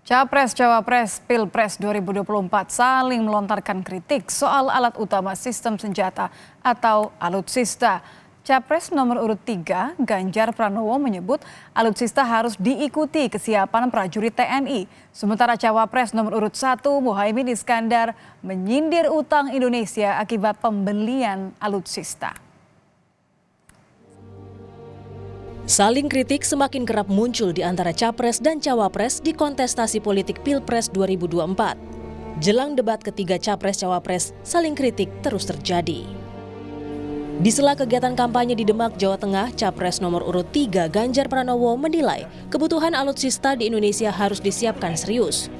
Capres-Cawapres Pilpres 2024 saling melontarkan kritik soal alat utama sistem senjata atau alutsista. Capres nomor urut 3, Ganjar Pranowo menyebut alutsista harus diikuti kesiapan prajurit TNI. Sementara Cawapres nomor urut 1, Muhaimin Iskandar, menyindir utang Indonesia akibat pembelian alutsista. Saling kritik semakin kerap muncul di antara Capres dan Cawapres di kontestasi politik Pilpres 2024. Jelang debat ketiga Capres-Cawapres, saling kritik terus terjadi. Di sela kegiatan kampanye di Demak, Jawa Tengah, Capres nomor urut 3 Ganjar Pranowo menilai kebutuhan alutsista di Indonesia harus disiapkan serius.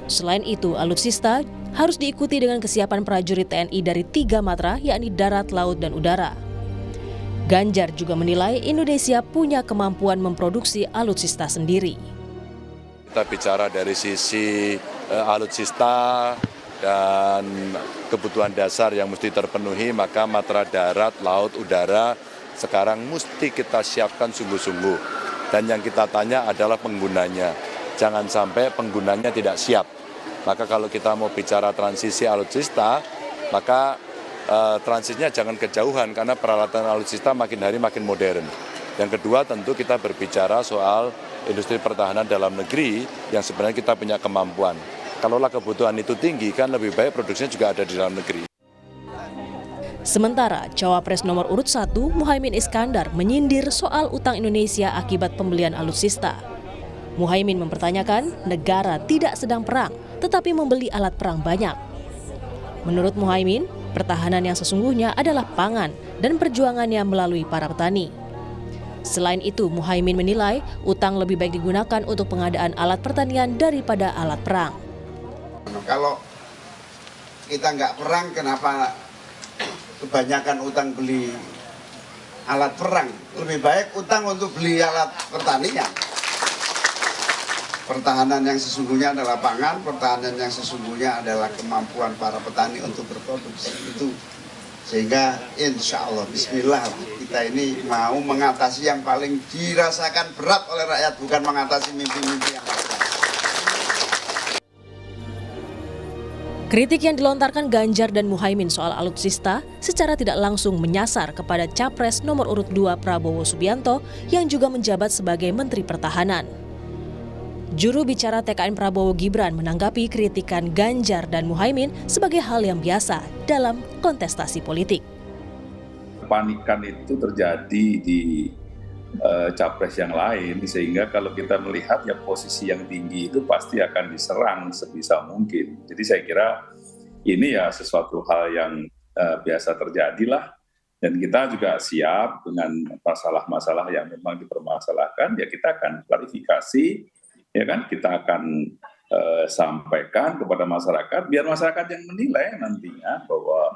Selain itu, alutsista harus diikuti dengan kesiapan prajurit TNI dari 3 matra, yakni darat, laut, dan udara. Ganjar juga menilai Indonesia punya kemampuan memproduksi alutsista sendiri. Kita bicara dari sisi alutsista dan kebutuhan dasar yang mesti terpenuhi, maka matra darat, laut, udara sekarang mesti kita siapkan sungguh-sungguh. Dan yang kita tanya adalah penggunanya. Jangan sampai penggunanya tidak siap. Maka kalau kita mau bicara transisi alutsista, maka transisinya jangan kejauhan karena peralatan alutsista makin hari makin modern. Yang kedua tentu kita berbicara soal industri pertahanan dalam negeri yang sebenarnya kita punya kemampuan. Kalaulah kebutuhan itu tinggi kan lebih baik produksinya juga ada di dalam negeri. Sementara Cawapres nomor urut 1, Muhaimin Iskandar, menyindir soal utang Indonesia akibat pembelian alutsista. Muhaimin mempertanyakan negara tidak sedang perang tetapi membeli alat perang banyak. Menurut Muhaimin, pertahanan yang sesungguhnya adalah pangan dan perjuangannya melalui para petani. Selain itu, Muhaimin menilai utang lebih baik digunakan untuk pengadaan alat pertanian daripada alat perang. Kalau kita nggak perang, kenapa kebanyakan utang beli alat perang? Lebih baik utang untuk beli alat pertanian. Pertahanan yang sesungguhnya adalah pangan, pertahanan yang sesungguhnya adalah kemampuan para petani untuk berproduksi. Itu sehingga insya Allah, bismillah, kita ini mau mengatasi yang paling dirasakan berat oleh rakyat, bukan mengatasi mimpi-mimpi yang besar. Kritik yang dilontarkan Ganjar dan Muhaimin soal alutsista secara tidak langsung menyasar kepada Capres nomor urut 2 Prabowo Subianto yang juga menjabat sebagai Menteri Pertahanan. Juru bicara TKN Prabowo Gibran menanggapi kritikan Ganjar dan Muhaimin sebagai hal yang biasa dalam kontestasi politik. Kepanikan itu terjadi di capres yang lain, sehingga kalau kita melihat ya posisi yang tinggi itu pasti akan diserang sebisa mungkin. Jadi saya kira ini ya sesuatu hal yang biasa terjadilah, dan kita juga siap dengan masalah-masalah yang memang dipermasalahkan, ya kita akan klarifikasi, ya kan, kita akan sampaikan kepada masyarakat, biar masyarakat yang menilai nantinya bahwa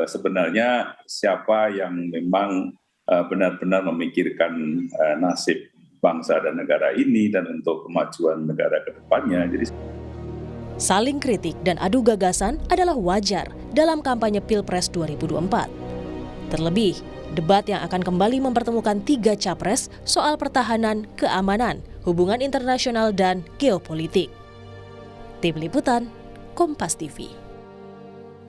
sebenarnya siapa yang memang benar-benar memikirkan nasib bangsa dan negara ini dan untuk kemajuan negara ke depannya. Jadi saling kritik dan adu gagasan adalah wajar dalam kampanye Pilpres 2024. Terlebih, debat yang akan kembali mempertemukan 3 capres soal pertahanan, keamanan, hubungan internasional, dan geopolitik. Tim Liputan, Kompas TV.